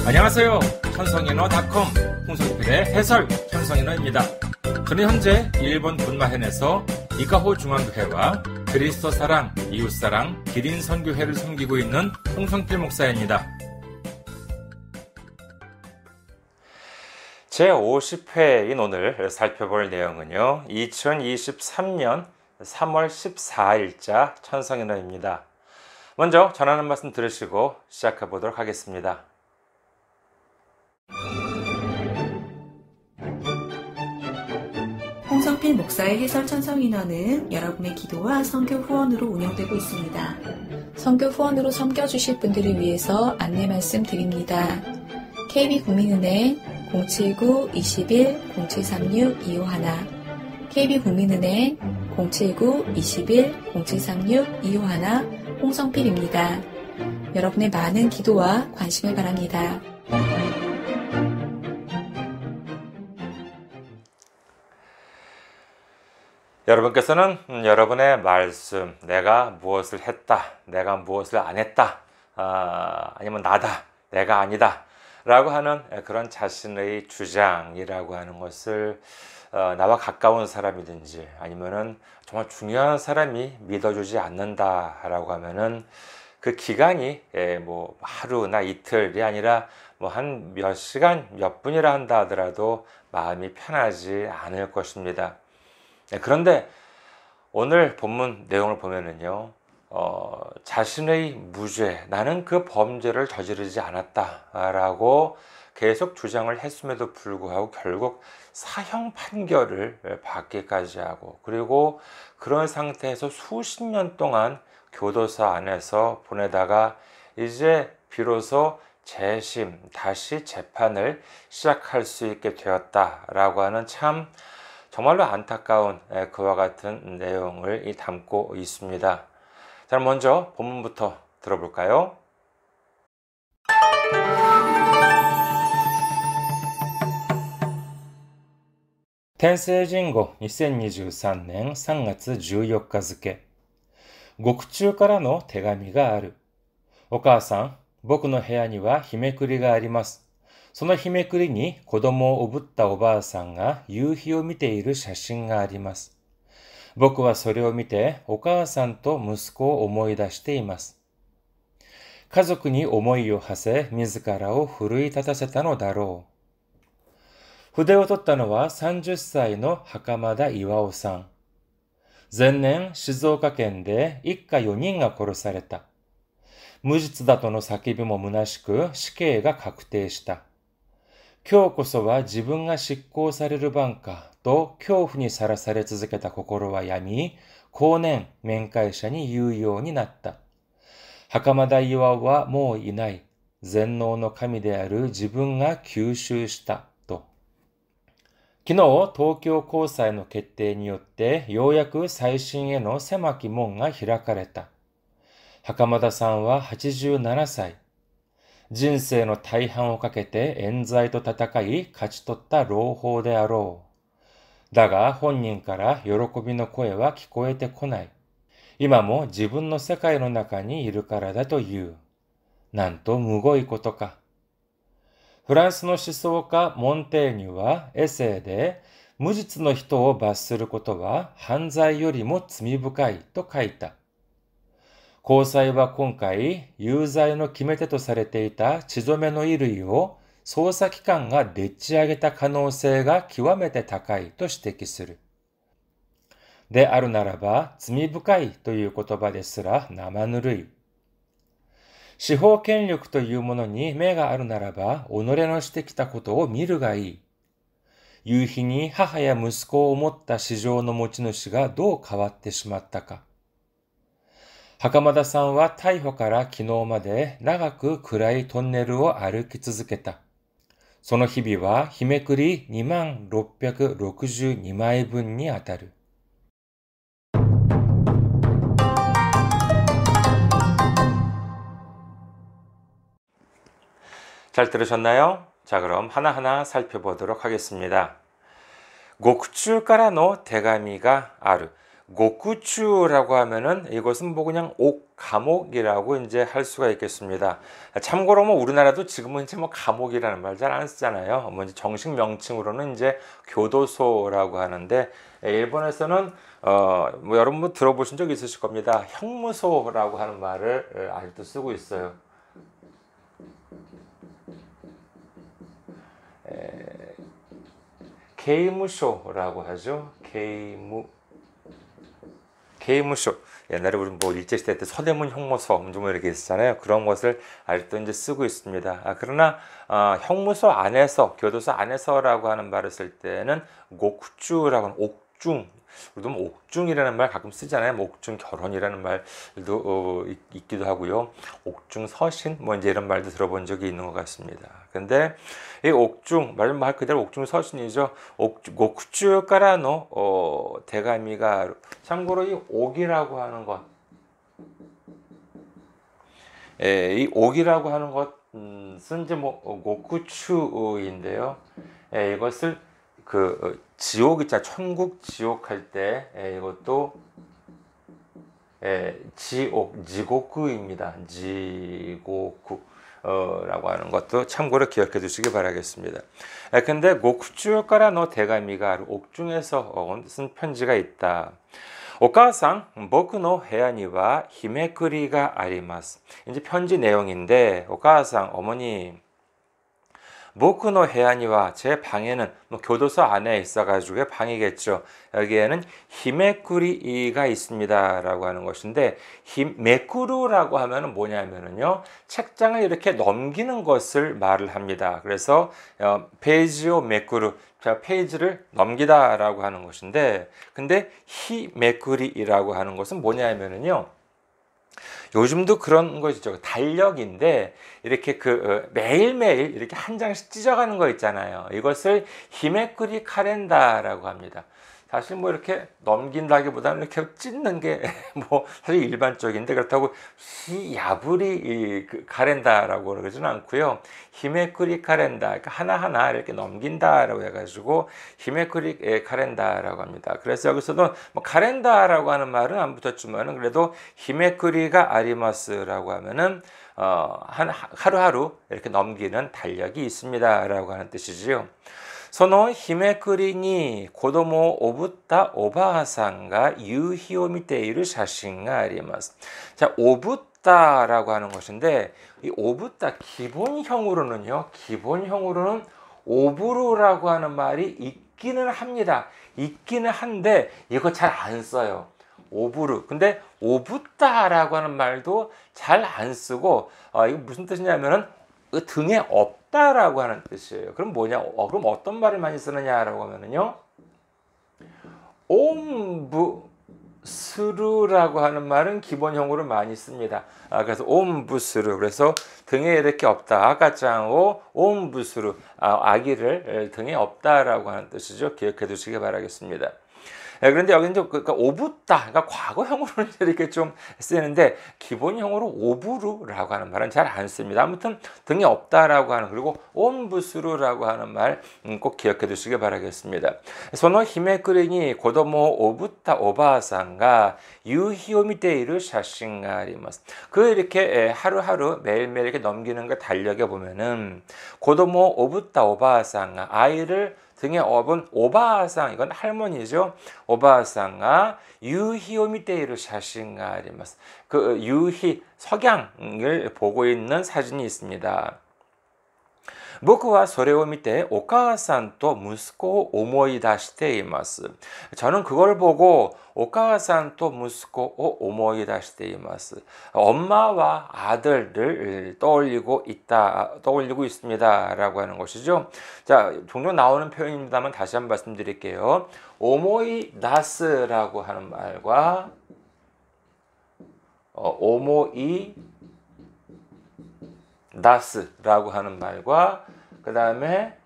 안녕하세요. 천성인어닷컴 홍성필의 해설 천성인어입니다. 저는 현재 일본 분마현에서 이카호 중앙교회와 그리스도 사랑, 이웃사랑, 기린 선교회를 섬기고 있는 홍성필 목사입니다. 제50회인 오늘 살펴볼 내용은요, 2023년 3월 14일자 천성인어입니다. 먼저 전하는 말씀 들으시고 시작해 보도록 하겠습니다. 홍성필 목사의 해설 천성인어는 여러분의 기도와 선교 후원으로 운영되고 있습니다. 선교 후원으로 섬겨주실 분들을 위해서 안내 말씀 드립니다. KB국민은행 079-21-0736-251 KB국민은행 079-21-0736-251 홍성필입니다. 여러분의 많은 기도와 관심을 바랍니다. 여러분께서는 여러분의 말씀, 내가 무엇을 했다, 내가 무엇을 안 했다, 아니면 나다, 내가 아니다 라고 하는 그런 자신의 주장이라고 하는 것을 나와 가까운 사람이든지 아니면은 정말 중요한 사람이 믿어주지 않는다라고 하면은 그 기간이 뭐 하루나 이틀이 아니라 뭐 한 몇 시간, 몇 분이라 한다 하더라도 마음이 편하지 않을 것입니다. 그런데 오늘 본문 내용을 보면은요, 자신의 무죄, 나는 그 범죄를 저지르지 않았다라고 계속 주장을 했음에도 불구하고 결국 사형 판결을 받기까지 하고, 그리고 그런 상태에서 수십 년 동안 교도소 안에서 보내다가 이제 비로소 재심, 다시 재판을 시작할 수 있게 되었다라고 하는 참 정말로 안타까운 그와 같은 내용을 담고 있습니다. 자, 먼저 본문부터 들어볼까요? 텐세이진고 2023年3月14日付。獄中からの手紙がある。お母さん、僕の部屋には日めくりがあります。その日めくりに子供をおぶったおばあさんが夕日を見ている写真があります。僕はそれを見てお母さんと息子を思い出しています。家族に思いを馳せ自らを奮い立たせたのだろう。筆を取ったのは30歳の袴田巌さん。前年静岡県で一家4人が殺された。無実だとの叫びも虚しく死刑が確定した。今日こそは自分が執行される番かと恐怖にさらされ続けた心は病み、後年面会者に言うようになった。袴田巌はもういない。全能の神である自分が吸収した。と。昨日、東京高裁の決定によってようやく再審への狭き門が開かれた。袴田さんは87歳。人生の大半をかけて冤罪と戦い勝ち取った朗報であろう。だが本人から喜びの声は聞こえてこない。今も自分の世界の中にいるからだという。なんとむごいことか。フランスの思想家モンテーニュはエセイで、無実の人を罰することは犯罪よりも罪深いと書いた。高裁は今回、有罪の決め手とされていた血染めの衣類を捜査機関がでっち上げた可能性が極めて高いと指摘する。であるならば、罪深いという言葉ですら生ぬるい。司法権力というものに目があるならば、己のしてきたことを見るがいい。夕日に母や息子を思った市場の持ち主がどう変わってしまったか。袴田さんは逮捕から昨日まで長く暗いトンネルを歩き続けた。その日々は日めくり2662枚分にあたる。잘 들으셨나요? 자, 그럼 하나하나 살펴보도록 하겠습니다. 곡주からの手紙がある。 고쿠추라고 하면은 이것은 뭐 그냥 감옥이라고 이제 할 수가 있겠습니다. 참고로 뭐 우리나라도 지금은 이제 뭐 감옥이라는 말 잘 안 쓰잖아요. 뭐 이제 정식 명칭으로는 이제 교도소라고 하는데, 일본에서는 뭐 여러분 뭐 들어보신 적 있으실 겁니다. 형무소라고 하는 말을 아직도 쓰고 있어요. 게이무쇼라고 하죠. 게이무쇼. 옛날에 우리 뭐 일제시대 때 서대문 형무소 뭐 이렇게 있었잖아요. 그런 것을 아직도 이제 쓰고 있습니다. 그러나 형무소 안에서, 교도소 안에서라고 하는 말을 쓸 때는 고쿠추라고 하는 옥중, 우리도 뭐 옥중이라는 말 가끔 쓰잖아요. 뭐 옥중 결혼이라는 말도 있기도 하고요. 옥중 서신 뭐 이제 이런 말도 들어본 적이 있는 것 같습니다. 근데 이 옥중 말 그대로 옥중 서신이죠. 고쿠추 까라노 대가미가, 참고로 이 옥이라고 하는 것, 이 옥이라고 하는 것은 이제 뭐 고쿠추인데요. 이것을 그 지옥 있잖아, 천국 지옥 할 때 이것도 지고쿠입니다. 지고쿠 라고 하는 것도 참고로 기억해 두시기 바라겠습니다. 근데 고쿠추からの 대가미가 옥중에서 쓴 편지가 있다. お母さん、 僕の部屋には日めくりがあります. 이제 편지 내용인데, お母さん, 어머니, 僕の部屋には, 제 방에는, 뭐 교도소 안에 있어가지고 방이겠죠. 여기에는 히메쿠리가 있습니다 라고 하는 것인데, 메쿠루라고 하면은 뭐냐면은요, 책장을 이렇게 넘기는 것을 말을 합니다. 그래서 페이지오 메쿠루, 페이지를 넘기다 라고 하는 것인데, 근데 히메쿠리라고 하는 것은 뭐냐면은요, 요즘도 그런 것이죠. 달력인데 이렇게 매일매일 이렇게 한 장씩 찢어가는 거 있잖아요. 이것을 히메쿠리 카렌다라고 합니다. 사실 뭐 이렇게 넘긴다기보다는 이렇게 찢는 게 뭐 사실 일반적인데, 그렇다고 히야부리 카렌다라고 그러지는 않고요. 히메쿠리 카렌다, 그러니까 하나하나 이렇게 넘긴다라고 해가지고 히메쿠리 카렌다라고 합니다. 그래서 여기서도 뭐 카렌다라고 하는 말은 안 붙었지만은 그래도 히메쿠리가 아리마스라고 하면은 하루하루 이렇게 넘기는 달력이 있습니다라고 하는 뜻이지요. その日めくりに子供をおぶったおばあさんが夕日を見ている写真があります. 자, 오붓다라고 하는 것인데, 이 오붓다 기본형으로는 오부루라고 하는 말이 있기는 합니다. 있기는 한데 이거 잘 안 써요. 오부루. 근데 오붓다라고 하는 말도 잘 안 쓰고, 이거 무슨 뜻이냐면은 등에 없다라고 하는 뜻이에요. 그럼 뭐냐? 그럼 어떤 말을 많이 쓰느냐라고 하면은요, 옴부스루라고 하는 말은 기본형으로 많이 씁니다. 그래서 옴부스루, 그래서 등에 이렇게 없다. 아까짱오 옴부스루, 아기를 등에 없다라고 하는 뜻이죠. 기억해 두시기 바라겠습니다. 그런데 여기는 그러니까 오붓다, 그러니까 과거형으로는 이렇게 좀 쓰이는데, 기본형으로 오부루라고 하는 말은 잘 안 씁니다. 아무튼 등에 없다라고 하는, 그리고 온부스루라고 하는 말 꼭 기억해 두시기 바라겠습니다. その日めくりに子供をおぶったおばあさんが夕日を見ている写真があります. 그 이렇게 하루하루 매일매일 이렇게 넘기는 거 달력에 보면은 고도모 오붓다 오바아상가, 아이를 등에 업은 오바아상, 이건 할머니죠. 오바아상가 유희오 미테이루 샤싱가 아리마스. 그 유희, 석양을 보고 있는 사진이 있습니다. 僕はそれを見てお母さんと息子を思い出しています. 저는 그걸 보고 お母さんと息子を思い出しています. 엄마와 아들을 떠올리고 있습니다. 라고 하는 것이죠. 자, 종종 나오는 표현입니다만 다시 한번 말씀드릴게요. 오모이다스라고 하는 말과 오모이다스라고 하는 말과 그 다음에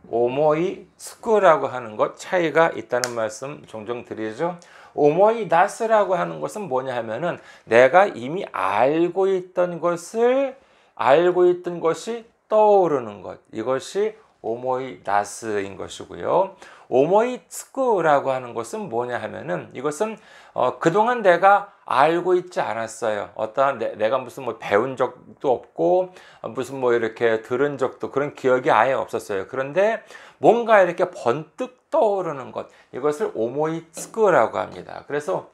오모이스쿠라고 하는 것 차이가 있다는 말씀 종종 드리죠. 오모이다스라고 하는 것은 뭐냐 하면은 내가 이미 알고 있던 것이 떠오르는 것, 이것이 오모이다스인 것이고요. 오모이츠쿠라고 하는 것은 뭐냐 하면은 이것은 그동안 내가 알고 있지 않았어요. 어떠한 내가 무슨 뭐 배운 적도 없고 무슨 뭐 이렇게 들은 적도 그런 기억이 아예 없었어요. 그런데 뭔가 이렇게 번뜩 떠오르는 것, 이것을 오모이츠쿠라고 합니다. 그래서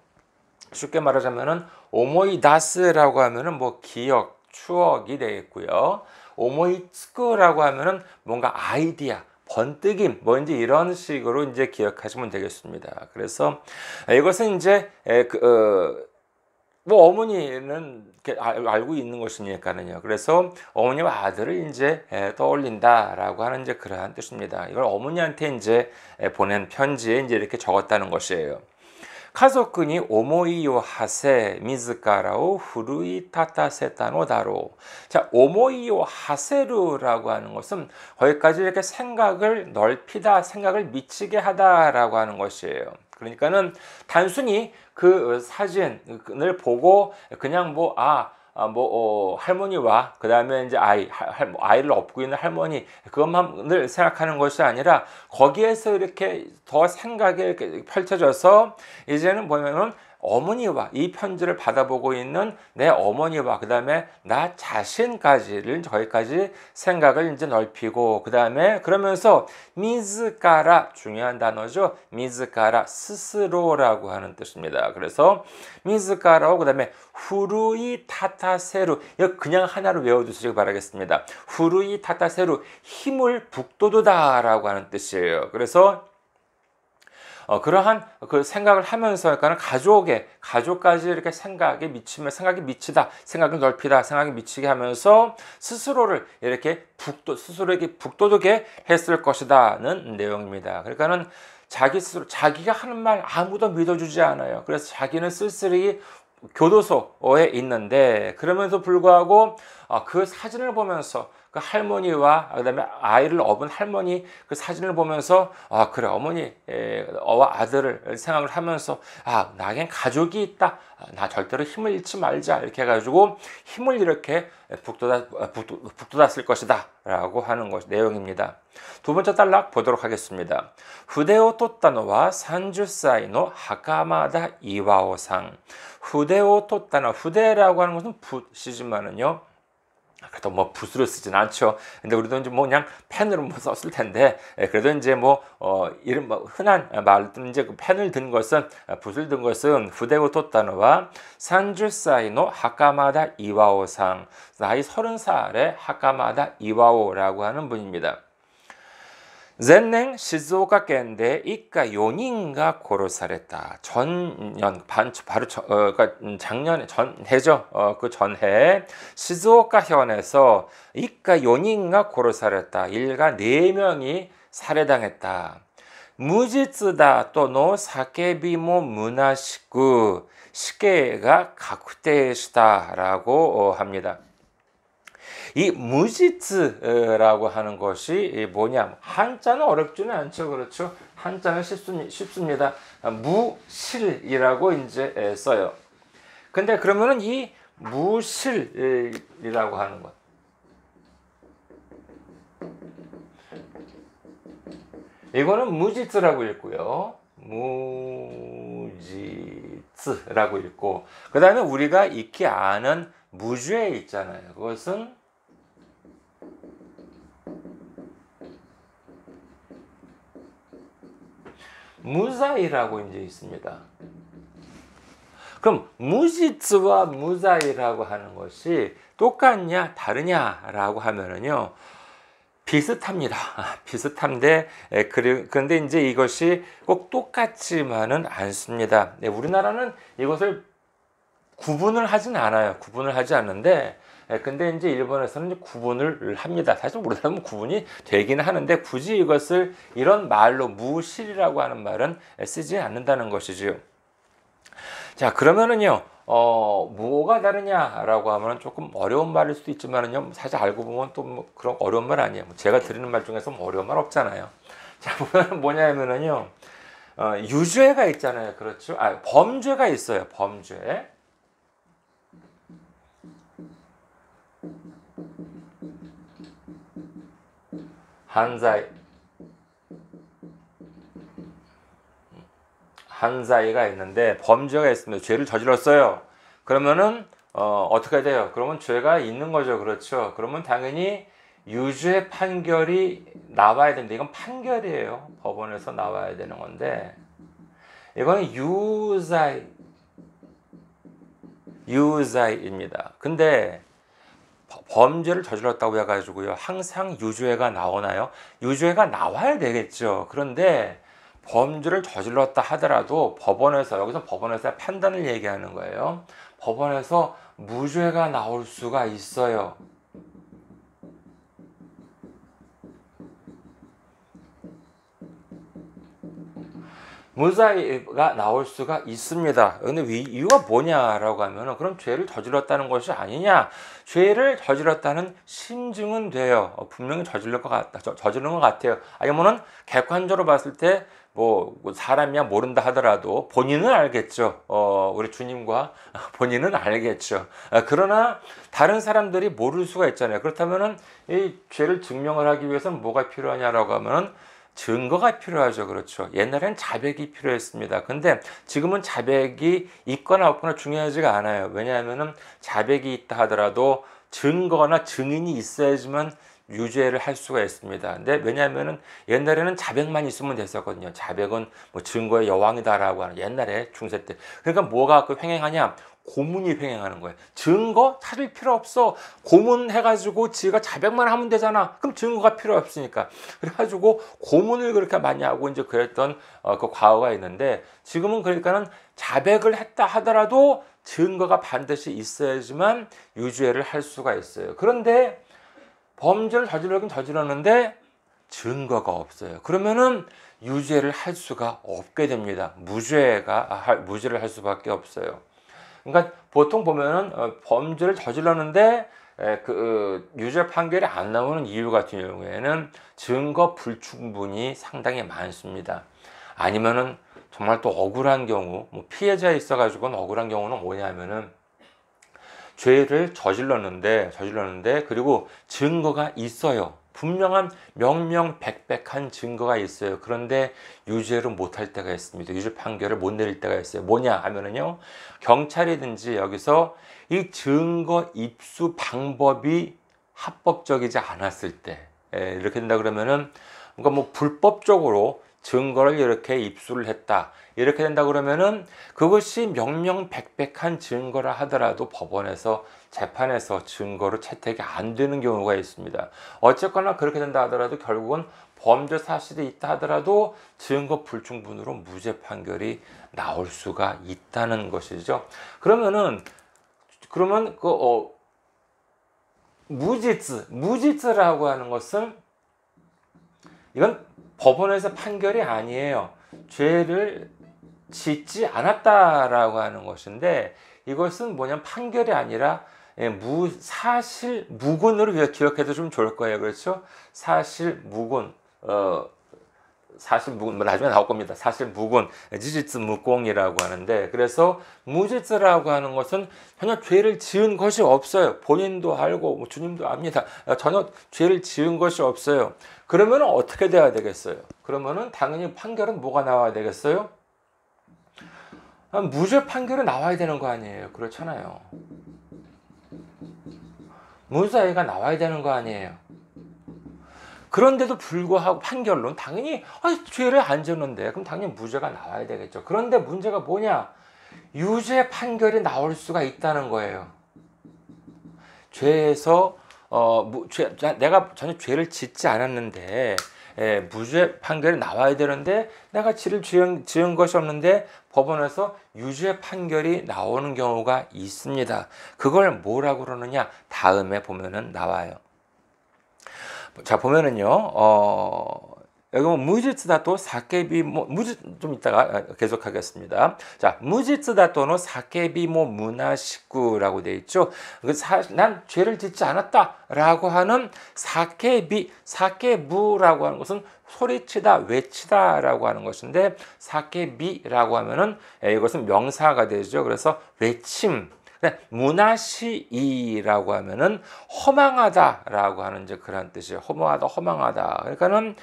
쉽게 말하자면은 오모이다스라고 하면은 뭐 기억, 추억이 되겠고요. 오모이츠쿠라고 하면은 뭔가 아이디어, 번뜩임, 뭔지 이런 식으로 이제 기억하시면 되겠습니다. 그래서 이것은 이제 뭐 어머니는 알고 있는 것이니까는요. 그래서 어머니와 아들을 이제 떠올린다라고 하는 이제 그러한 뜻입니다. 이걸 어머니한테 이제 보낸 편지에 이제 이렇게 적었다는 것이에요. 家族に思いを馳せ、自らを奮い立たせたのだろう. 자, 思いを馳せる라고 하는 것은 거기까지 이렇게 생각을 넓히다, 생각을 미치게 하다라고 하는 것이에요. 그러니까는 단순히 그 사진을 보고 그냥 할머니와 그 다음에 이제 아이를 업고 있는 할머니 그것만을 생각하는 것이 아니라 거기에서 이렇게 더 생각이 이렇게 펼쳐져서 이제는 뭐냐면 어머니와 이 편지를 받아보고 있는 내 어머니와 그 다음에 나 자신까지를 저기까지 생각을 이제 넓히고 그 다음에 그러면서 미즈카라 중요한 단어죠. 미즈카라 스스로라고 하는 뜻입니다. 그래서 미즈카라고 그 다음에 후루이 타타세루 그냥 하나로 외워두시기 바라겠습니다. 후루이 타타세루 힘을 북돋우다라고 하는 뜻이에요. 그래서 그러한 그 생각을 하면서 약간 가족까지 이렇게 생각이 미치다, 생각을 넓히다, 생각이 미치게 하면서 스스로를 이렇게 스스로에게 북돋우게 했을 것이다는 내용입니다. 그러니까는 자기가 하는 말 아무도 믿어주지 않아요. 그래서 자기는 쓸쓸히 교도소에 있는데 그러면서 불구하고 그 사진을 보면서 그 할머니와 그다음에 아이를 업은 할머니 그 사진을 보면서 그래 어머니와 아들을 생각을 하면서 나에겐 가족이 있다. 나 절대로 힘을 잃지 말자 이렇게 해가지고 힘을 이렇게 북돋았을 것이다 라고 하는 내용입니다. 두 번째 단락 보도록 하겠습니다. 후대오 떴다노와 30歳の 하카마다 이와오상. 후대오 떴다노 후대라고 하는 것은 붓이지만은요. 그래도 뭐 붓으로 쓰진 않죠. 근데 우리도 이제 그냥 펜으로 썼을 텐데, 그래도 이제 흔한 말로 이제 그 펜을 든 것은, 붓을 든 것은 후대오 토타노와 30歳の 하카마다 이와오상, 나이 30살의 하카마다 이와오라고 하는 분입니다. 前年静岡県で一家4人が殺された. 작년에 전해죠. 그 전해 시즈오카현에서 이가 4人が 殺された. 일가 4명이 살해당했다. 무지츠다 또는 사케비모 무나시쿠 시계가 각대시다라고 합니다. 이 무지츠라고 하는 것이 뭐냐? 한자는 어렵지는 않죠, 그렇죠? 한자는 쉽습니다. 무실이라고 이제 써요. 근데 그러면은 이 무실이라고 하는 것, 이거는 무지츠라고 읽고요. 무지츠라고 읽고, 그 다음에 우리가 익히 아는 무죄 있잖아요. 그것은 무자이라고 이제 있습니다. 그럼 무지츠와 무자이라고 하는 것이 똑같냐 다르냐라고 하면은요, 비슷합니다. 비슷한데 그런데 이제 이것이 꼭 똑같지만은 않습니다. 우리나라는 이것을 구분을 하진 않아요. 구분을 하지 않는데, 근데 이제 일본에서는 구분을 합니다. 사실 우리나라는 구분이 되기는 하는데 굳이 이것을 이런 말로 무실이라고 하는 말은 쓰지 않는다는 것이지요. 자, 그러면은요, 뭐가 다르냐라고 하면 조금 어려운 말일 수도 있지만은요, 사실 알고 보면 또 그런 어려운 말 아니에요. 제가 드리는 말 중에서 어려운 말 없잖아요. 자, 보면 뭐냐면은요, 유죄가 있잖아요. 그렇죠? 범죄가 있어요. 범죄. 한자이가 있는데 범죄가 있습니다. 죄를 저질렀어요. 그러면은 어떻게 돼요? 그러면 죄가 있는 거죠. 그렇죠. 그러면 당연히 유죄 판결이 나와야 되는데 이건 판결이에요. 법원에서 나와야 되는 건데 이거는 유자입니다. 근데 범죄를 저질렀다고 해가지고요. 항상 유죄가 나오나요? 유죄가 나와야 되겠죠. 그런데 범죄를 저질렀다 하더라도 여기서 법원에서 판단을 얘기하는 거예요. 법원에서 무죄가 나올 수가 있어요. 무죄가 나올 수가 있습니다. 근데 이유가 뭐냐라고 하면은 그럼 죄를 저질렀다는 것이 아니냐? 죄를 저질렀다는 심증은 돼요. 분명히 저지른 것 같아요. 아니면은 객관적으로 봤을 때 뭐 사람이야 모른다 하더라도 본인은 알겠죠. 우리 주님과 본인은 알겠죠. 그러나 다른 사람들이 모를 수가 있잖아요. 그렇다면은 이 죄를 증명을 하기 위해서는 뭐가 필요하냐라고 하면은 증거가 필요하죠. 그렇죠. 옛날엔 자백이 필요했습니다. 근데 지금은 자백이 있거나 없거나 중요하지가 않아요. 왜냐하면은 자백이 있다 하더라도 증거나 증인이 있어야지만 유죄를 할 수가 있습니다. 근데 왜냐하면은 옛날에는 자백만 있으면 됐었거든요. 자백은 뭐 증거의 여왕이다라고 하는 옛날에 중세 때. 그러니까 뭐가 횡행하냐? 고문이 횡행하는 거예요. 증거 찾을 필요 없어. 고문해가지고 지가 자백만 하면 되잖아. 그럼 증거가 필요 없으니까. 그래가지고 고문을 그렇게 많이 하고 이제 그랬던 그 과거가 있는데 지금은 그러니까는 자백을 했다 하더라도 증거가 반드시 있어야지만 유죄를 할 수가 있어요. 그런데 범죄를 저질렀긴 저질렀는데 증거가 없어요. 그러면은 유죄를 할 수가 없게 됩니다. 무죄를 할 수밖에 없어요. 그러니까 보통 보면은 범죄를 저질렀는데 유죄 판결이 안 나오는 이유 같은 경우에는 증거 불충분이 상당히 많습니다. 아니면은 정말 또 억울한 경우, 뭐 피해자에 있어가지고는 억울한 경우는 뭐냐면은 죄를 저질렀는데 그리고 증거가 있어요. 분명한 명명백백한 증거가 있어요. 그런데 유죄를 못할 때가 있습니다. 유죄 판결을 못 내릴 때가 있어요. 뭐냐 하면은요, 경찰이든지 여기서 이 증거 입수 방법이 합법적이지 않았을 때, 이렇게 된다 그러면은 그러니까 뭐 불법적으로 증거를 이렇게 입수를 했다. 이렇게 된다 그러면은 그것이 명명백백한 증거라 하더라도 법원에서 재판에서 증거로 채택이 안 되는 경우가 있습니다. 어쨌거나 그렇게 된다 하더라도 결국은 범죄 사실이 있다 하더라도 증거 불충분으로 무죄 판결이 나올 수가 있다는 것이죠. 그러면 무지츠라고 하는 것은 이건 법원에서 판결이 아니에요. 죄를 짓지 않았다라고 하는 것인데 이것은 뭐냐면 판결이 아니라 사실 무근으로 기억해도 좀 좋을 거예요. 그렇죠? 사실 무근, 나중에 나올 겁니다. 사실 무근, 지지츠 무공이라고 하는데, 그래서 무지츠라고 하는 것은 전혀 죄를 지은 것이 없어요. 본인도 알고, 뭐 주님도 압니다. 전혀 죄를 지은 것이 없어요. 그러면 어떻게 돼야 되겠어요? 그러면은 당연히 판결은 뭐가 나와야 되겠어요? 무죄 판결이 나와야 되는 거 아니에요. 그렇잖아요. 무죄가 나와야 되는 거 아니에요. 그런데도 불구하고 판결론 당연히 죄를 안 졌는데 그럼 당연히 무죄가 나와야 되겠죠. 그런데 문제가 뭐냐? 유죄 판결이 나올 수가 있다는 거예요. 죄에서 내가 전혀 죄를 짓지 않았는데 무죄 판결이 나와야 되는데 내가 죄를 지은 것이 없는데 법원에서 유죄 판결이 나오는 경우가 있습니다. 그걸 뭐라고 그러느냐? 다음에 보면은 나와요. 자, 보면은요, 여기 뭐 무지츠다토 사케비모 좀 이따가 계속하겠습니다. 자, 무지츠다토노 사케비모 문화식구라고 되어 있죠. 난 죄를 짓지 않았다라고 하는 사케부라고 하는 것은 소리치다, 외치다라고 하는 것인데 사케비라고 하면은 이것은 명사가 되죠. 그래서 외침. 무나시이라고 하면은 허망하다라고 하는 이제 그런 뜻이에요. 허무하다, 허망하다. 그러니까는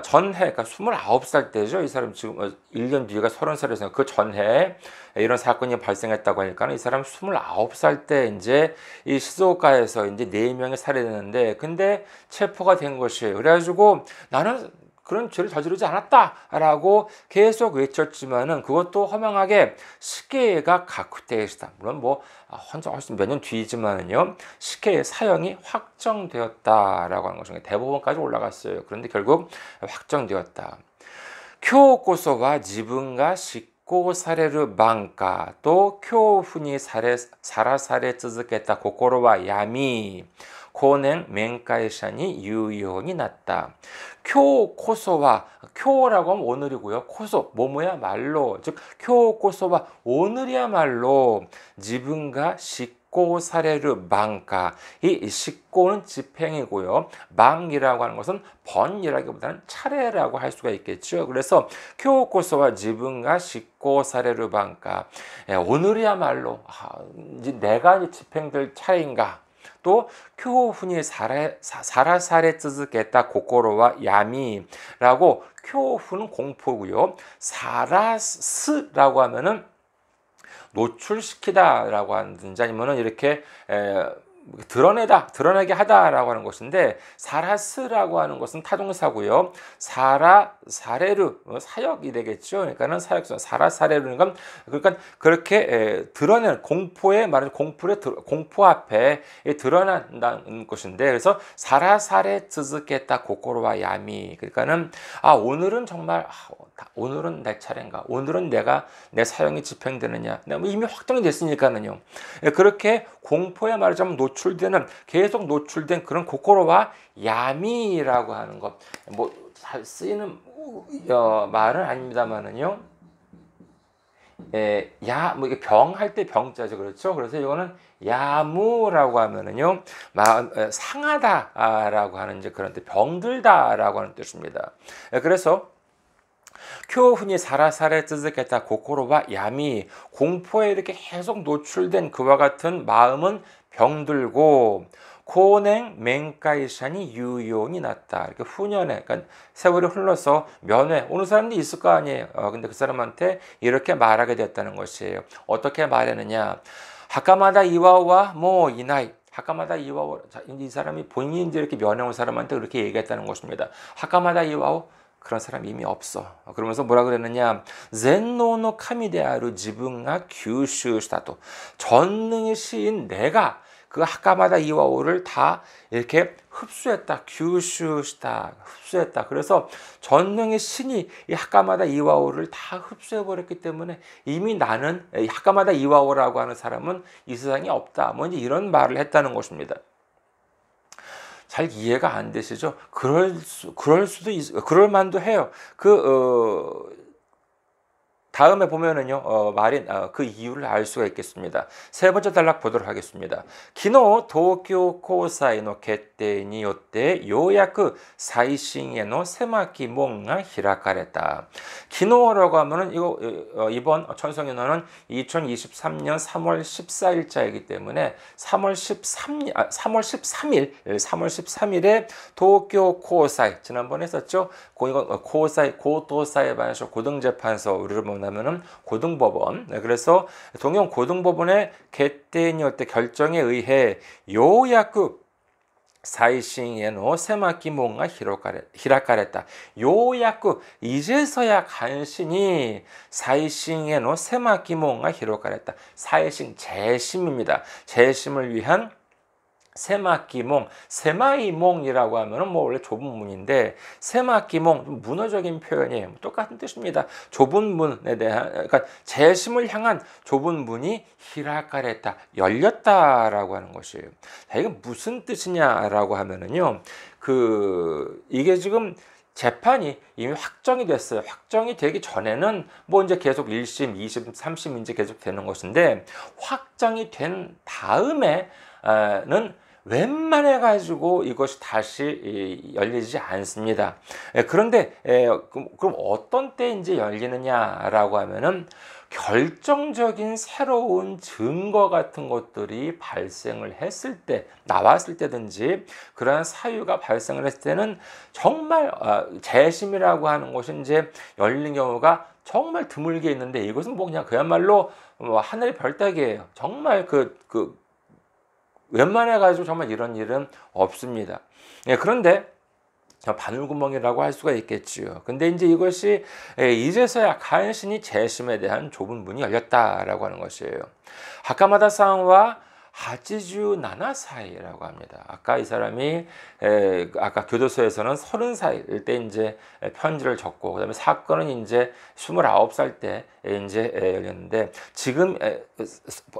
전해, 그러니까 29살 때죠. 이 사람 지금 1년 뒤가 30살이었어요. 그 전해 이런 사건이 발생했다고 하니까 이 사람 29살 때 이제 이 시즈오카에서 이제 4명이 살해됐는데 근데 체포가 된 것이에요. 그래가지고 나는 그런 죄를 저지르지 않았다라고 계속 외쳤지만은 그것도 허망하게 시계가 가쿠테시다. 물론 뭐 혼자 훨씬 몇 년 뒤지만은요 시계의 사형이 확정되었다라고 하는 것입니다. 대법원까지 올라갔어요. 그런데 결국 확정되었다. 교코소와 지분가執行される晩かと恐怖にさらされ続けた心は病み後年面会者に言うようになった。교코소와 교라고 하면 오늘이고요. 코소 뭐뭐야말로 즉 교코소와 오늘이야말로 지분가執行される 방가 이執行는 집행이고요. 방이라고 하는 것은 번이라기보다는 차례라고 할 수가 있겠죠. 그래서 교코소와 지분가執行される 방가 오늘이야말로 이제 내가 집행될 차례인가 또 교훈이 사라사레 쯔즈겠다 고코로와 야미라고 교훈은 공포고요. 사라스라고 하면은 노출시키다라고 하든지 아니면은 이렇게 드러내게 하다라고 하는 것인데 사라스라고 하는 것은 타동사고요. 사레르 사역이 되겠죠. 그러니까는 사역선 사라사레르는 그러니까 그렇게 드러내는 공포에 말하는 공포 앞에 드러난다는 것인데 그래서 사라사레 쯔즈겠다 고코로와 야미 그러니까는 오늘은 정말 오늘은 내 차례인가 오늘은 내 사형이 집행되느냐 이미 확정이 됐으니까는요. 그렇게 공포에 말하자면 계속 노출된 그런 고코로와 야미라고 하는 것, 뭐 잘 쓰이는 말은 아닙니다만은요. 뭐 이게 병할 때 병자죠, 그렇죠? 그래서 이거는 야무라고 하면은요, 상하다라고 하는 이제 그런 뜻, 병들다라고 하는 뜻입니다. 그래서 교훈이 사라사레 쯔즈겠다 고코로와 야미 공포에 이렇게 계속 노출된 그와 같은 마음은 병들고 고냉 맹가이산이 유용이 났다. 이렇게 후년에 그러니까 세월이 흘러서 면회 오는 사람도 있을 거 아니에요. 근데 그 사람한테 이렇게 말하게 됐다는 것이에요. 어떻게 말했느냐? 하카마다 이와와 뭐 이나이 하카마다 이와오 이 사람이 본인이 이제 이렇게 면회 온 사람한테 그렇게 얘기했다는 것입니다. 하카마다 이와오 그런 사람 이미 없어. 그러면서 뭐라 그랬느냐? 젠노노 카미데아루 지분가 규슈시다도 전능의 시인 내가 그 하카마다 이와오를 다 이렇게 흡수했다. 규슈시다. 흡수했다. 그래서 전능의 신이 이 하카마다 이와오를 다 흡수해버렸기 때문에 이미 나는 이 하카마다 이와오라고 하는 사람은 이 세상에 없다. 뭐 이제 이런 말을 했다는 것입니다. 잘 이해가 안 되시죠? 그럴 만도 해요. 다음에 보면은요, 그 이유를 알 수가 있겠습니다. 세 번째 단락 보도록 하겠습니다. 기노 도쿄 고사이의決定によってようやく再審への狭き門が開かれた. 기노라고 하면은 이번 천성연화는 2023년 3월 14일자이기 때문에 3월 13일에 도쿄 고사이 지난번에 했었죠. 고도사에 반해서 고등재판소 우리를 뭐냐면은 고등법원. 그래서 동영 고등법원의決定によって 결정에 의해 요야쿠 사이싱의 세마키 몬가 히라카레다. 요야쿠 이제서야 간신히 사이싱의 세마키 몬가 히라카레다. 사이싱 재심입니다. 재심을 위한 세마키몽, 세마이몽이라고 하면은 뭐 원래 좁은 문인데 세마키몽 문어적인 표현이에요. 똑같은 뜻입니다. 좁은 문에 대한 그러니까 재심을 향한 좁은 문이 히라카레타 열렸다라고 하는 것이에요. 자, 이게 무슨 뜻이냐라고 하면은요. 이게 지금 재판이 이미 확정이 됐어요. 확정이 되기 전에는 뭐 이제 계속 1심, 2심, 3심 이제 계속 되는 것인데 확정이 된 다음에는 웬만해 가지고 이것이 다시 열리지 않습니다. 그런데 그럼 어떤 때 이제 열리느냐라고 하면은 결정적인 새로운 증거 같은 것들이 발생을 했을 때, 나왔을 때든지 그러한 사유가 발생을 했을 때는 정말 재심이라고 하는 것이 이제 열리는 경우가 정말 드물게 있는데, 이것은 뭐 그냥 그야말로 뭐 하늘의 별따기예요. 정말 웬만해 가지고 정말 이런 일은 없습니다. 예, 그런데 바늘구멍이라고 할 수가 있겠지요. 근데 이제 이것이 이제서야 간신히 재심에 대한 좁은 문이 열렸다라고 하는 것이에요. 하카마다상과 하치주 나나사이라고 합니다. 아까 이 사람이 아까 교도소에서는 30살일 때 이제 편지를 적고, 그다음에 사건은 이제 29살 때 이제 열렸는데, 지금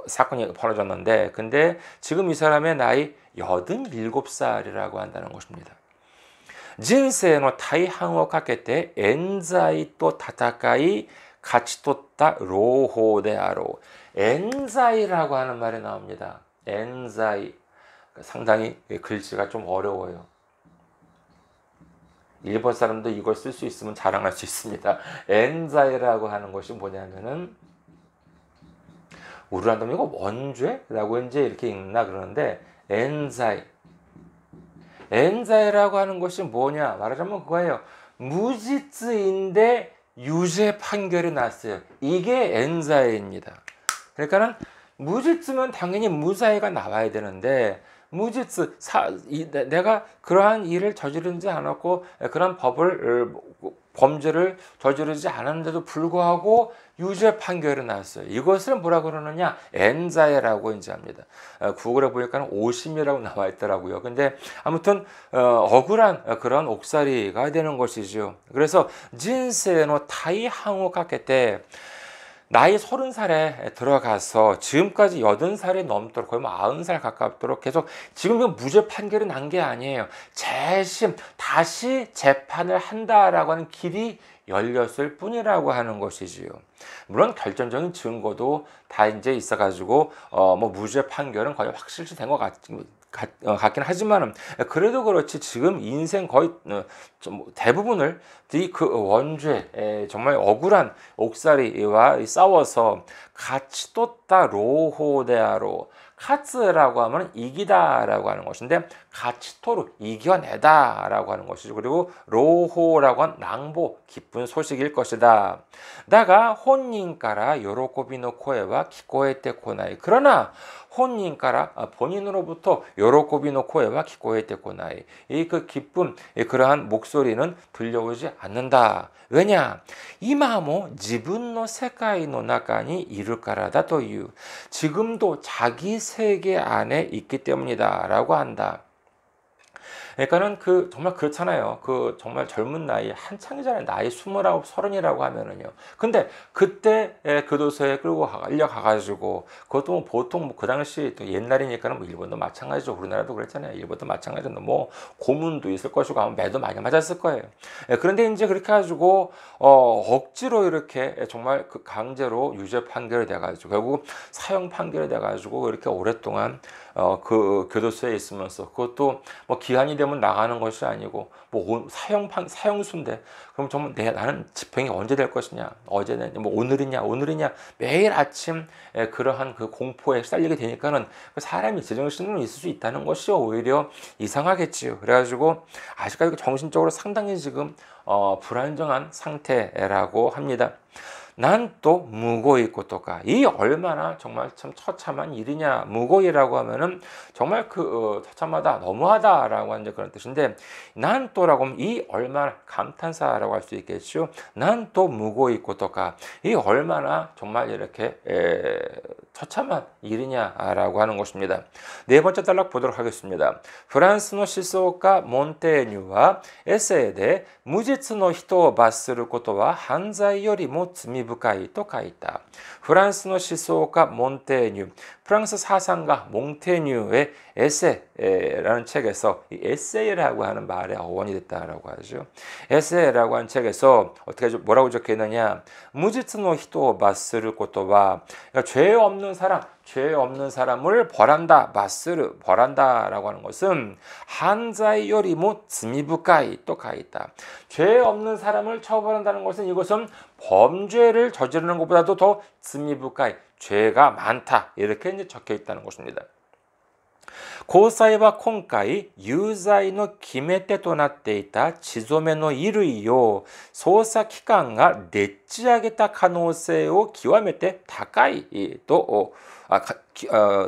사건이 벌어졌는데, 근데 지금 이 사람의 나이 87살이라고 한다는 것입니다. 人生の大半をかけて冤罪と戦い勝ち取った朗報であろう。冤罪라고 하는 말이 나옵니다. 冤罪. 상당히 글씨가 좀 어려워요. 일본 사람도 이걸 쓸 수 있으면 자랑할 수 있습니다. 冤罪라고 하는 것이 뭐냐면은, 우리나라 놈 이거 원죄라고 이제 이렇게 읽나 그러는데, 冤罪. 엔자이라고 하는 것이 뭐냐 말하자면 그거예요. 무지츠인데 유죄 판결이 났어요. 이게 엔자이입니다. 그러니까는 무지츠면 당연히 무사히가 나와야 되는데, 무지츠 내가 그러한 일을 저지르지 않았고 그런 범죄를 저지르지 않았는데도 불구하고 유죄 판결이 났어요. 이것을 뭐라 그러느냐, 엔자이라고 이제 합니다. 구글에 보니까 오심이라고 나와 있더라고요. 근데 아무튼 억울한 그런 옥살이가 되는 것이죠. 그래서 진세노 타이항오 가케테, 나이 30살에 들어가서 지금까지 80살이 넘도록 거의 뭐 90살 가깝도록 계속, 지금 이건 무죄 판결이 난 게 아니에요. 재심, 다시 재판을 한다라고 하는 길이 열렸을 뿐이라고 하는 것이지요. 물론 결정적인 증거도 다 이제 있어가지고 뭐 무죄 판결은 거의 확실시 된 것 같긴 하지만, 그래도 그렇지 지금 인생 거의 대부분을 그 원죄, 정말 억울한 옥살이와 싸워서 같이 떴다 로호대하로, 카츠라고 하면 이기다라고 하는 것인데, 가치토로 이겨내다라고 하는 것이죠. 그리고 로호라고 하는 낭보, 기쁜 소식일 것이다. 다가 혼인가라 요로코비노 코에와 기코에테 코나이. 그러나 혼인가라 본인으로부터 요로코비노 코에와 기코에테 코나이, 이 그 기쁨, 그러한 목소리는 들려오지 않는다. 왜냐? 이마모 지분노 세카이노 나카니 이르까라다 또유. 지금도 자기 세계 안에 있기 때문이다라고 한다. 그러니까는 정말 그렇잖아요. 정말 젊은 나이, 한창이잖아요. 나이 29, 30이라고 하면은요. 근데 그때 교도소에 끌고 가가지고, 그것도 뭐 보통 그 당시 또 옛날이니까는 뭐 일본도 마찬가지죠. 우리나라도 그랬잖아요. 일본도 마찬가지로 뭐 고문도 있을 것이고 아마 매도 많이 맞았을 거예요. 그런데 이제 그렇게 해가지고 억지로 이렇게 정말 강제로 유죄 판결이 돼가지고 결국 사형 판결이 돼가지고 이렇게 오랫동안 그 교도소에 있으면서, 그것도 뭐 기한이 되면 나가는 것이 아니고 뭐 사형수인데, 그럼 정말 나는 집행이 언제 될 것이냐, 어제는 뭐 오늘이냐 매일 아침 그러한 그 공포에 시달리게 되니까는 사람이 제정신으로 있을 수 있다는 것이 오히려 이상하겠지요. 그래가지고 아직까지 정신적으로 상당히 지금 불안정한 상태라고 합니다. 난 또 무고이 고토가, 이 얼마나 정말 참 처참한 일이냐. 무고이라고 하면은 정말 처참하다, 너무하다라고 하는 그런 뜻인데, 난 또라고 하면 이 얼마나, 감탄사라고 할 수 있겠죠. 난 또 무고이 고토가, 이 얼마나 정말 이렇게 처참한 일이냐라고 하는 것입니다. 네 번째 단락 보도록 하겠습니다. 프랑스의 시소가 몬테뉴와 에세이에 무지츠의 히토를罰することは犯罪よりも罪深いと書いた. 프랑스의 시소가 몬테뉴, 프랑스 사상가 몽테뉴의 에세라는 책에서 이 에세이라고 하는 말의 어원이 됐다라고 하죠. 에세이라고 하는 책에서 어떻게 뭐라고 적혀 있느냐? 무지츠노 히토 마스를 고토와, 그러니까 죄 없는 사람을 벌한다. 마스를 벌한다라고 하는 것은 한자이 요리모 즈미부카이 또 가 있다. 죄 없는 사람을 처벌한다는 것은 이것은 범죄를 저지르는 것보다도 더 즈미부카이, 죄가 많다. 이렇게 이제 적혀 있다는 것입니다. 고사이와 콩카이 유자의 기메테となっていた血染めの衣類を捜査機関がでっち上げた可能性を極めて高いと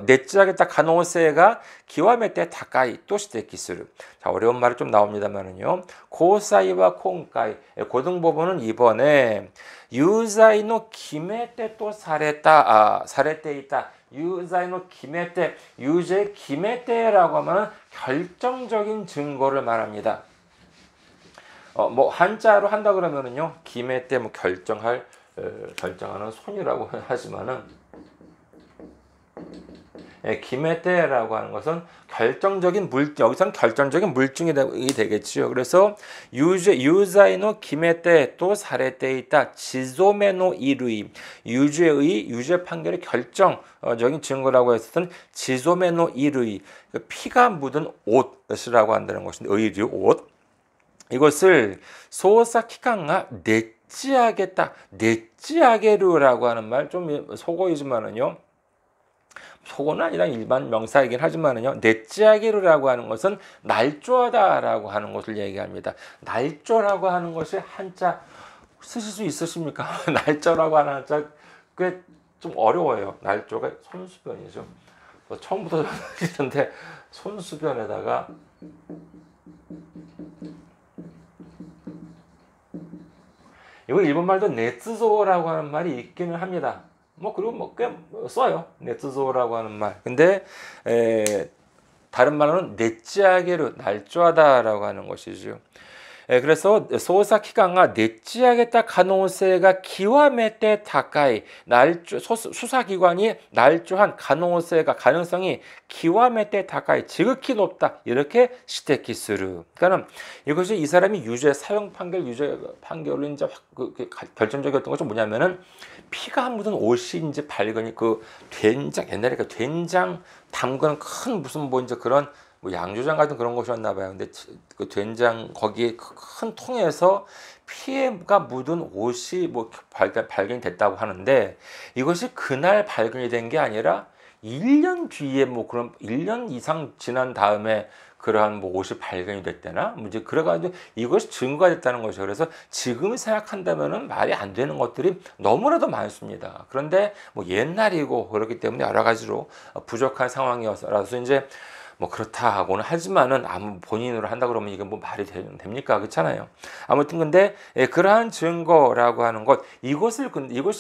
でっち上げた可能性が極めて高いと指摘する. 자, 어려운 말이 좀 나옵니다만은요. 고사이와 콩카이 고등법원은 이번에 유자의 기메테とされていた유자의 기메테, 유죄 기메테라고 하면 결정적인 증거를 말합니다. 뭐 한자로 한다 그러면은요, 기메테 뭐 결정하는 손이라고 하지만은, 기메테라고 하는 것은 결정적인 물증, 여기서는 결정적인 물증이 되겠지요. 그래서 유자의 기메테 또 사례때 있다. 지소메노 이루이, 유죄 판결의 결정적인 증거라고 했었던 지소메노 이루이, 피가 묻은 옷이라고 한다는 것인데, 의류 옷. 이것을 소사기관가 넷지하겠다. 넷지하게루라고 하는 말 좀 속어이지만은요. 속어는 아니라 일반 명사이긴 하지만은요. 넷지하게루라고 하는 것은 날조하다라고 하는 것을 얘기합니다. 날조라고 하는 것이 한자 쓰실 수 있으십니까? 날조라고 하는 한자 꽤 좀 어려워요. 날조가 손수변이죠. 처음부터 쓰는데 손수변에다가 이거 일본말도 네츠조라고 하는 말이 있기는 합니다. 그리고 꽤 써요. 네츠조라고 하는 말. 근데 다른 말로는 넷지하게로 날조하다라고 하는 것이죠. 그래서 소사기관가 넷지하겠다 가능성가 기와메테 다카이, 수사기관이 날조한 가능성이 기와메테 다카이, 지극히 높다. 이렇게 시테키스루. 그러니까 이것이 이 사람이 유죄 판결로 이제 결정적이었던 것이 뭐냐면은 피가 묻은 옷이 이제 발견이 된장, 옛날에 된장 담그는 큰 무슨 이제 그런 양조장 같은 그런 곳이었나 봐요. 근데 그 된장 거기에 큰 통에서 피가 묻은 옷이 발견이 됐다고 하는데, 이것이 그날 발견이 된 게 아니라 1년 뒤에 그럼 1년 이상 지난 다음에 그러한 옷이 발견이 됐대나? 이제 그래가지고 이것이 증거가 됐다는 것이죠. 그래서 지금 생각한다면은 말이 안 되는 것들이 너무나도 많습니다. 그런데 옛날이고 그렇기 때문에 여러 가지로 부족한 상황이어서 이제 그렇다고는 하지만은 본인으로 한다 그러면 이게 말이 됩니까? 그렇잖아요. 아무튼 근데 그러한 증거라고 하는 것, 이것이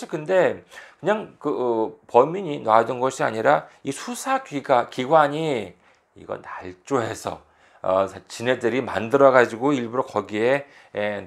근데 그냥 범인이 놔둔 것이 아니라 이 수사기관이 이거 날조해서 지네들이 만들어 가지고 일부러 거기에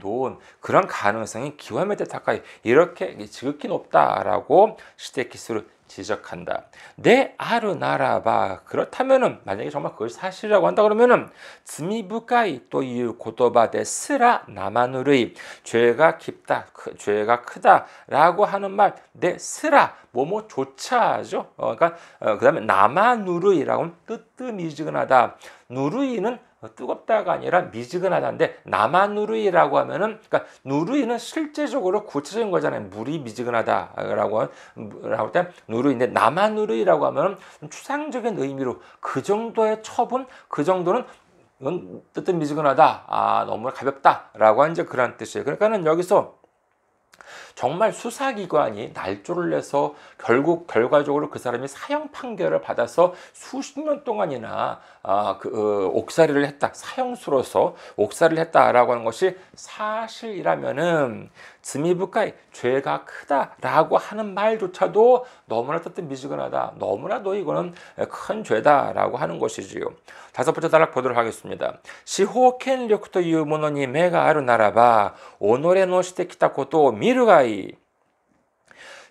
놓은 그런 가능성이 기와메테 다카이, 이렇게 지극히 높다라고 시테키스를 지적한다. 네 아루 나라바, 그렇다면은 만약에 정말 그것이 사실이라고 한다 그러면은 즈미부카이 또 이 고토바 데스라 나마누르이, 죄가 깊다, 죄가 크다라고 하는 말, 데스라 뭐뭐조차죠. 그러니까 그다음에 나마누르이라고 하면 뜨뜻미지근하다. 누르이는 뜨겁다가 아니라 미지근하다인데, 나마누르이라고 하면은, 그러니까 누르이는 실제적으로 구체적인 거잖아요. 물이 미지근하다라고 할 때 누르이인데, 나마누르이라고 하면은 추상적인 의미로 그 정도의 처분, 그 정도는 뜨뜻미지근하다, 너무 가볍다라고 하는 이제 그런 뜻이에요. 그러니까는 여기서 정말 수사기관이 날조를 내서 결과적으로 그 사람이 사형 판결을 받아서 수십 년 동안이나 옥살이를 했다, 사형수로서 옥살이를 했다라고 하는 것이 사실이라면은 즈미부카이, 죄가 크다라고 하는 말조차도 너무나 뜨뜻미지근하다, 너무나도 이거는 큰 죄다라고 하는 것이지요. 다섯 번째 단락 보도록 하겠습니다. 시호켄력というものに目があるならば、己のしてきたことを見るがいい。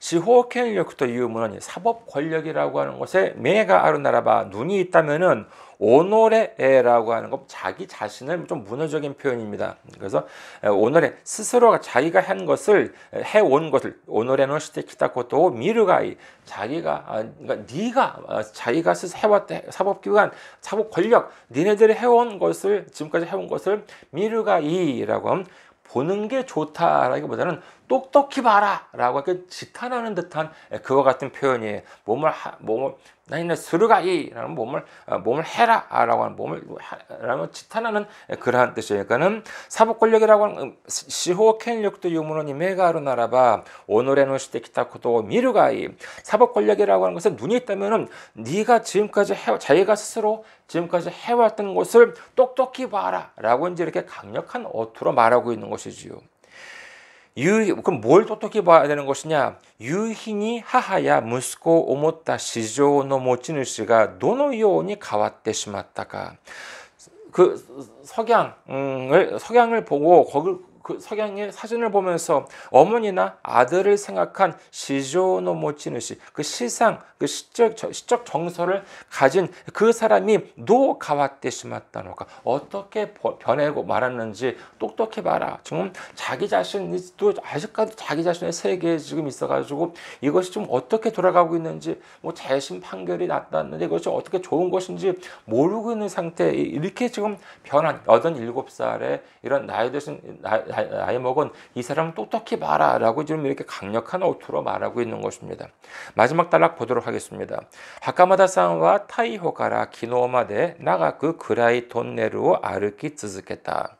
시호権力というものに, 사법 권력이라고 하는 것에 매가 아르나라바, 눈이 있다면은 오노레라고 하는 건 자기 자신을 좀 문어적인 표현입니다. 그래서 오노레 스스로가 자기가 한 것을 해온 것을 오노레노 시테키타 것도 미르가이 자기가 그러니까 네가 자기가 해왔다 사법기관 사법 권력 니네들이 해온 것을 지금까지 해온 것을 미르가이라고 하면 보는 게 좋다라기보다는 똑똑히 봐라라고 이렇게 지탄하는 듯한 그와 같은 표현이에요. 몸을 나는 스르가이라는 몸을 해라라고 하는 몸을 지탄하는 그러한 뜻이에요. 그러니까는 사법 권력이라고 하는 시호権力というものに目があるならば己のしてきたことを見るがいい. 사법 권력이라고 하는 것은 눈이 있다면은 네가 자기가 스스로 지금까지 해왔던 것을 똑똑히 봐라라고 이제 이렇게 강력한 어투로 말하고 있는 것이지요. 그럼 뭘 똑똑히 봐야 되는 것이냐? 유희니 하하야 무스코 오모타 시조의 모치누시가 どのように変わってしまったか. 그 석양을 보고 그 석양의 사진을 보면서 어머니나 아들을 생각한 시조의 모치누시 그 시상 그 시적 정서를 가진 그 사람이 도 가와때 시마다노가 어떻게 변하고 말았는지 똑똑히 봐라. 지금 자기 자신도 아직까지 자기 자신의 세계에 지금 있어가지고 이것이 좀 어떻게 돌아가고 있는지 뭐 재심 판결이 났다는데 이것이 어떻게 좋은 것인지 모르고 있는 상태 이렇게 지금 변한 87살의 이런 나이 먹은 이 사람은 똑똑히 봐라라고 지금 이렇게 강력한 어투로 말하고 있는 것입니다. 마지막 단락 보도록 하겠습니다. 하카마다さんは 逮捕から昨日まで長く暗いトンネルを歩き続けた.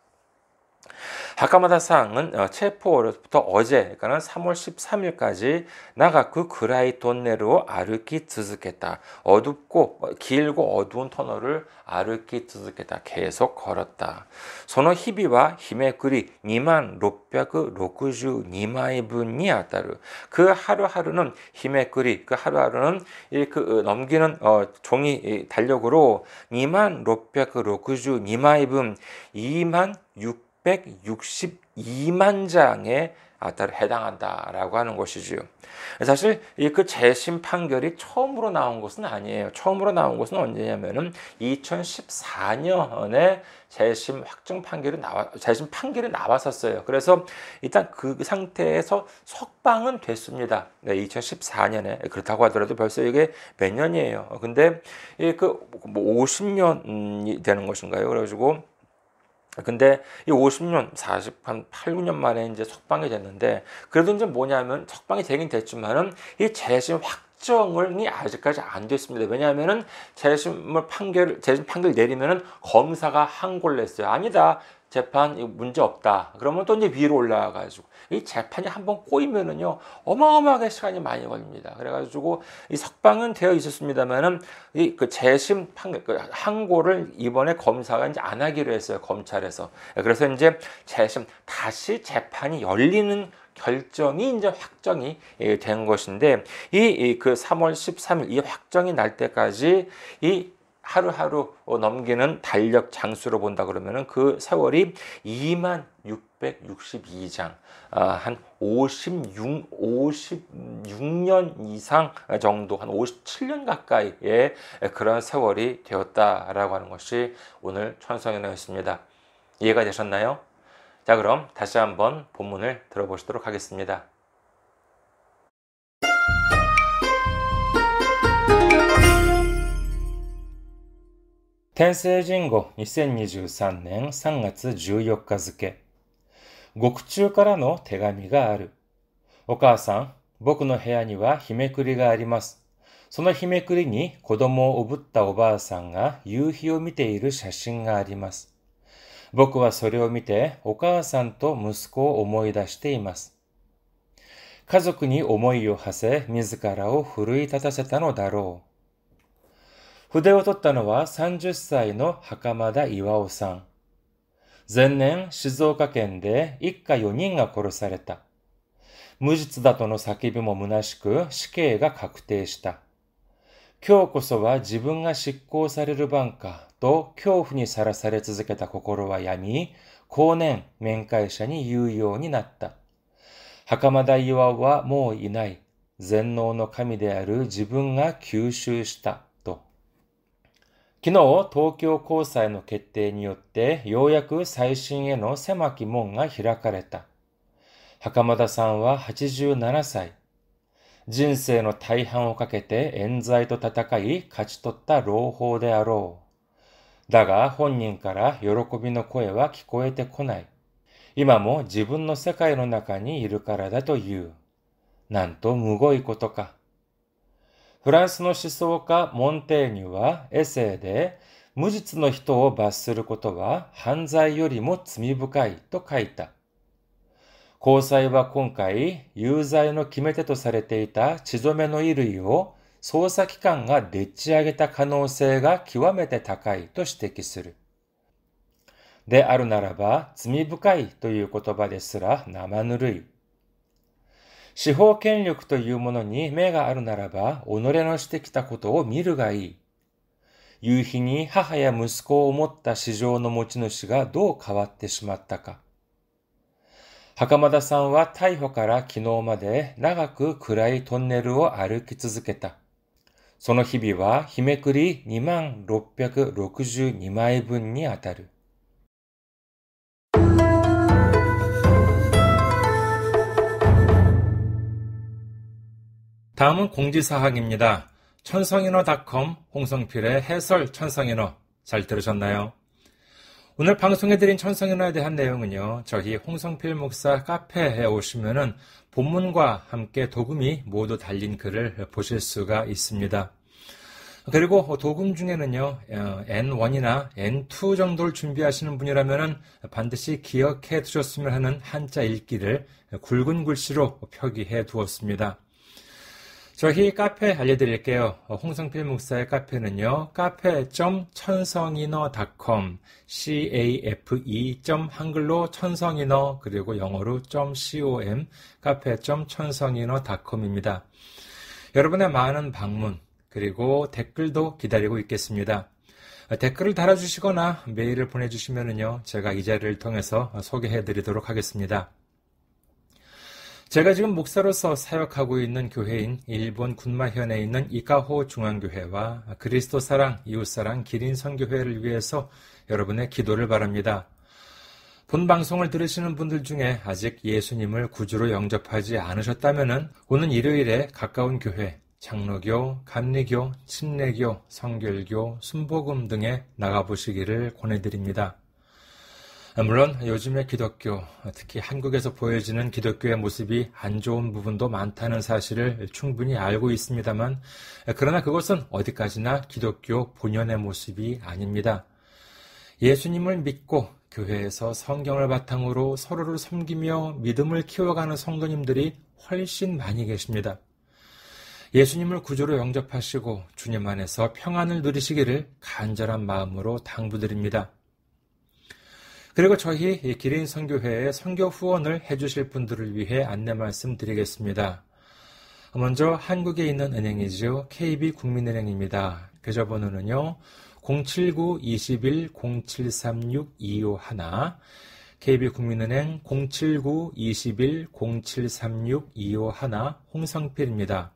하카마다さん은 체포로부터 어제, 그러니까 3월 13일까지 나가쿠 그라이 돈네르を 歩き続けた. 어둡고 길고 어두운 터널을 歩き続けた. 계속 걸었다. その日々は日めくり 2662枚分にあたる. 그 하루하루는 히메쿠리, 그 하루하루는 그 넘기는 종이 달력으로 2662枚分, 2662만 장에 해당한다라고 하는 것이지요. 사실 그 재심 판결이 처음으로 나온 것은 아니에요. 처음으로 나온 것은 언제냐면은 2014년에 재심 판결이 나왔었어요. 그래서 일단 그 상태에서 석방은 됐습니다. 네, 2014년에 그렇다고 하더라도 벌써 이게 몇 년이에요. 근데 그 50년이 되는 것인가요? 그래가지고 근데 이 50년, 8, 9년 만에 이제 석방이 됐는데, 그래도 이제 뭐냐면, 석방이 되긴 됐지만은, 이 재심 확정이 아직까지 안 됐습니다. 왜냐하면은, 재심 판결 내리면은 검사가 항고를 냈어요. 아니다. 재판 문제 없다. 그러면 또 이제 위로 올라가가지고 이 재판이 한번 꼬이면은요 어마어마하게 시간이 많이 걸립니다. 그래가지고 이 석방은 되어 있었습니다만은 이 그 재심 판결 항고를 이번에 검사가 이제 안 하기로 했어요. 검찰에서. 그래서 이제 다시 재판이 열리는 결정이 이제 확정이 된 것인데 그 3월 13일 이 확정이 날 때까지 이 하루하루 넘기는 달력 장수로 본다 그러면은 그 세월이 2662장, 한 56년 이상 정도, 한 57년 가까이의 그런 세월이 되었다라고 하는 것이 오늘 천성연화였습니다. 이해가 되셨나요? 자, 그럼 다시 한번 본문을 들어보시도록 하겠습니다. 天聖人語2023年3月14日付。獄中からの手紙がある。お母さん、僕の部屋には日めくりがあります。その日めくりに子供をおぶったおばあさんが夕日を見ている写真があります。僕はそれを見てお母さんと息子を思い出しています。家族に思いを馳せ、自らを奮い立たせたのだろう。筆を取ったのは30歳の袴田巌さん。前年、静岡県で一家4人が殺された。無実だとの叫びも虚しく死刑が確定した。今日こそは自分が執行される番かと恐怖にさらされ続けた心は病み、後年面会者に言うようになった。袴田巌はもういない。全能の神である自分が吸収した。昨日、東京高裁の決定によって、ようやく再審への狭き門が開かれた。袴田さんは87歳。人生の大半をかけて冤罪と戦い、勝ち取った朗報であろう。だが、本人から喜びの声は聞こえてこない。今も自分の世界の中にいるからだという。なんとむごいことか。フランスの思想家モンテーニュはエセイで、無実の人を罰することは犯罪よりも罪深いと書いた。高裁は今回、有罪の決め手とされていた血染めの衣類を捜査機関がでっち上げた可能性が極めて高いと指摘する。であるならば、罪深いという言葉ですら生ぬるい。司法権力というものに目があるならば、己のしてきたことを見るがいい。夕日に母や息子を持った市場の持ち主がどう変わってしまったか。袴田さんは逮捕から昨日まで長く暗いトンネルを歩き続けた。その日々は日めくり2662枚分にあたる。다음은 공지사항입니다. 천성인어닷컴 홍성필의 해설 천성인어 잘 들으셨나요? 오늘 방송해드린 천성인어에 대한 내용은요, 저희 홍성필 목사 카페에 오시면은 본문과 함께 도금이 모두 달린 글을 보실 수가 있습니다. 그리고 도금 중에는요, N1이나 N2 정도를 준비하시는 분이라면은 반드시 기억해 두셨으면 하는 한자 읽기를 굵은 글씨로 표기해 두었습니다. 저희 카페 알려드릴게요. 홍성필 목사의 카페는요, cafe.천성인어.com, cafe. 한글로 천성인어, 그리고 영어로 .com, cafe.천성인어.com입니다. 여러분의 많은 방문, 그리고 댓글도 기다리고 있겠습니다. 댓글을 달아주시거나 메일을 보내주시면요, 제가 이 자리를 통해서 소개해드리도록 하겠습니다. 제가 지금 목사로서 사역하고 있는 교회인 일본 군마현에 있는 이카호 중앙교회와 그리스도 사랑, 이웃사랑, 기린 선교회를 위해서 여러분의 기도를 바랍니다. 본 방송을 들으시는 분들 중에 아직 예수님을 구주로 영접하지 않으셨다면 오는 일요일에 가까운 교회, 장로교, 감리교, 침례교, 성결교, 순복음 등에 나가보시기를 권해드립니다. 물론 요즘의 기독교, 특히 한국에서 보여지는 기독교의 모습이 안 좋은 부분도 많다는 사실을 충분히 알고 있습니다만, 그러나 그것은 어디까지나 기독교 본연의 모습이 아닙니다. 예수님을 믿고 교회에서 성경을 바탕으로 서로를 섬기며 믿음을 키워가는 성도님들이 훨씬 많이 계십니다. 예수님을 구주로 영접하시고 주님 안에서 평안을 누리시기를 간절한 마음으로 당부드립니다. 그리고 저희 기린 선교회에 선교 후원을 해주실 분들을 위해 안내 말씀드리겠습니다. 먼저 한국에 있는 은행이죠. KB국민은행입니다. 계좌번호는요. 079-21-0736-251 KB국민은행 079-21-0736-251 홍성필입니다.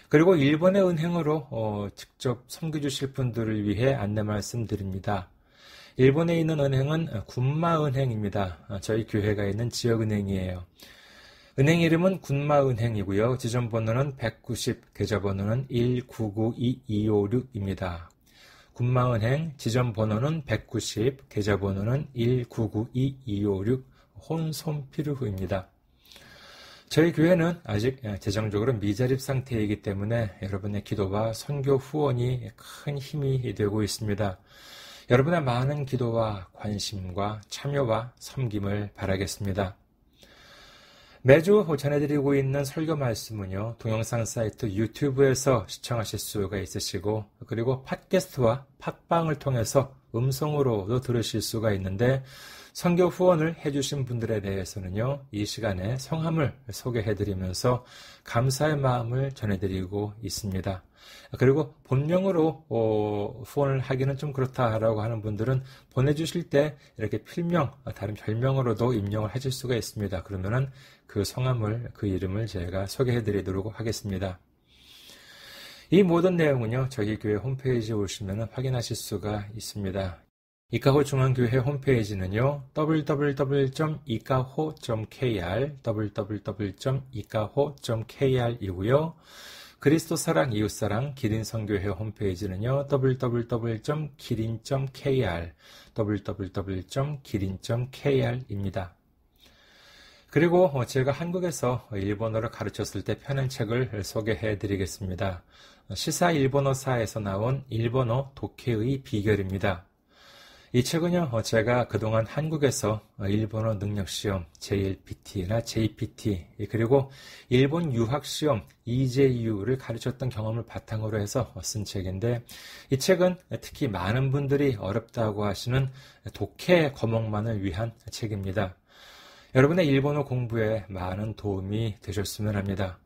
그리고 일본의 은행으로 직접 섬겨주실 분들을 위해 안내 말씀드립니다. 일본에 있는 은행은 군마은행입니다. 저희 교회가 있는 지역은행이에요. 은행 이름은 군마은행이고요. 지점번호는 190, 계좌번호는 1992256입니다. 군마은행 지점번호는 190, 계좌번호는 1992256 혼손피르후입니다. 저희 교회는 아직 재정적으로 미자립 상태이기 때문에 여러분의 기도와 선교 후원이 큰 힘이 되고 있습니다. 여러분의 많은 기도와 관심과 참여와 섬김을 바라겠습니다. 매주 전해드리고 있는 설교 말씀은요, 동영상 사이트 유튜브에서 시청하실 수가 있으시고, 그리고 팟캐스트와 팟빵을 통해서 음성으로도 들으실 수가 있는데, 선교 후원을 해주신 분들에 대해서는요, 이 시간에 성함을 소개해드리면서 감사의 마음을 전해드리고 있습니다. 그리고 본명으로 후원을 하기는 좀 그렇다라고 하는 분들은 보내주실 때 이렇게 필명, 다른 별명으로도 임명을 하실 수가 있습니다. 그러면은 그 성함을, 그 이름을 제가 소개해드리도록 하겠습니다. 이 모든 내용은요, 저희 교회 홈페이지에 오시면 확인하실 수가 있습니다. 이카호 중앙교회 홈페이지는요, www.ikaho.kr, www.ikaho.kr이고요. 그리스도 사랑 이웃사랑 기린선교회 홈페이지는요, www.기린.kr, www.기린.kr입니다. 그리고 제가 한국에서 일본어를 가르쳤을 때 펴낸 책을 소개해 드리겠습니다. 시사 일본어사에서 나온 일본어 독해의 비결입니다. 이 책은요, 제가 그동안 한국에서 일본어 능력시험 JLPT나 JPT, 그리고 일본 유학시험 EJU를 가르쳤던 경험을 바탕으로 해서 쓴 책인데, 이 책은 특히 많은 분들이 어렵다고 하시는 독해 과목만을 위한 책입니다. 여러분의 일본어 공부에 많은 도움이 되셨으면 합니다.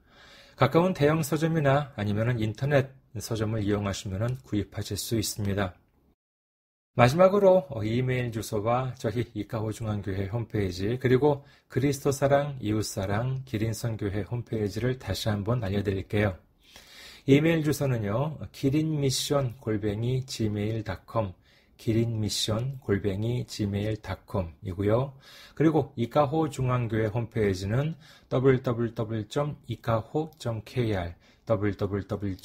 가까운 대형 서점이나 아니면 인터넷 서점을 이용하시면 구입하실 수 있습니다. 마지막으로 이메일 주소와 저희 이카호 중앙교회 홈페이지, 그리고 그리스도 사랑 이웃사랑 기린선교회 홈페이지를 다시 한번 알려드릴게요. 이메일 주소는요, 기린미션@gmail.com, 기린미션@gmail.com이고요. 그리고 이카호 중앙교회 홈페이지는 www.ikaho.kr, www.ikaho.kr,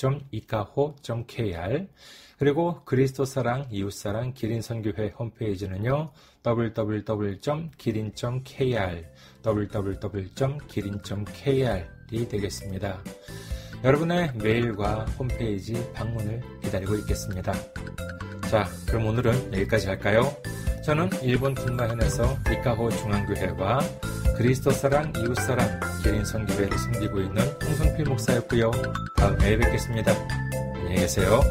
그리고 그리스도 사랑 이웃사랑 기린선교회 홈페이지는요, www.기린.kr, www.기린.kr이 되겠습니다. 여러분의 메일과 홈페이지 방문을 기다리고 있겠습니다. 자, 그럼 오늘은 여기까지 할까요? 저는 일본 군마현에서 이카호 중앙교회와 그리스도 사랑 이웃사랑 기린선교회를 섬기고 있는 홍성필 목사였고요. 다음에 뵙겠습니다. 안녕히 계세요.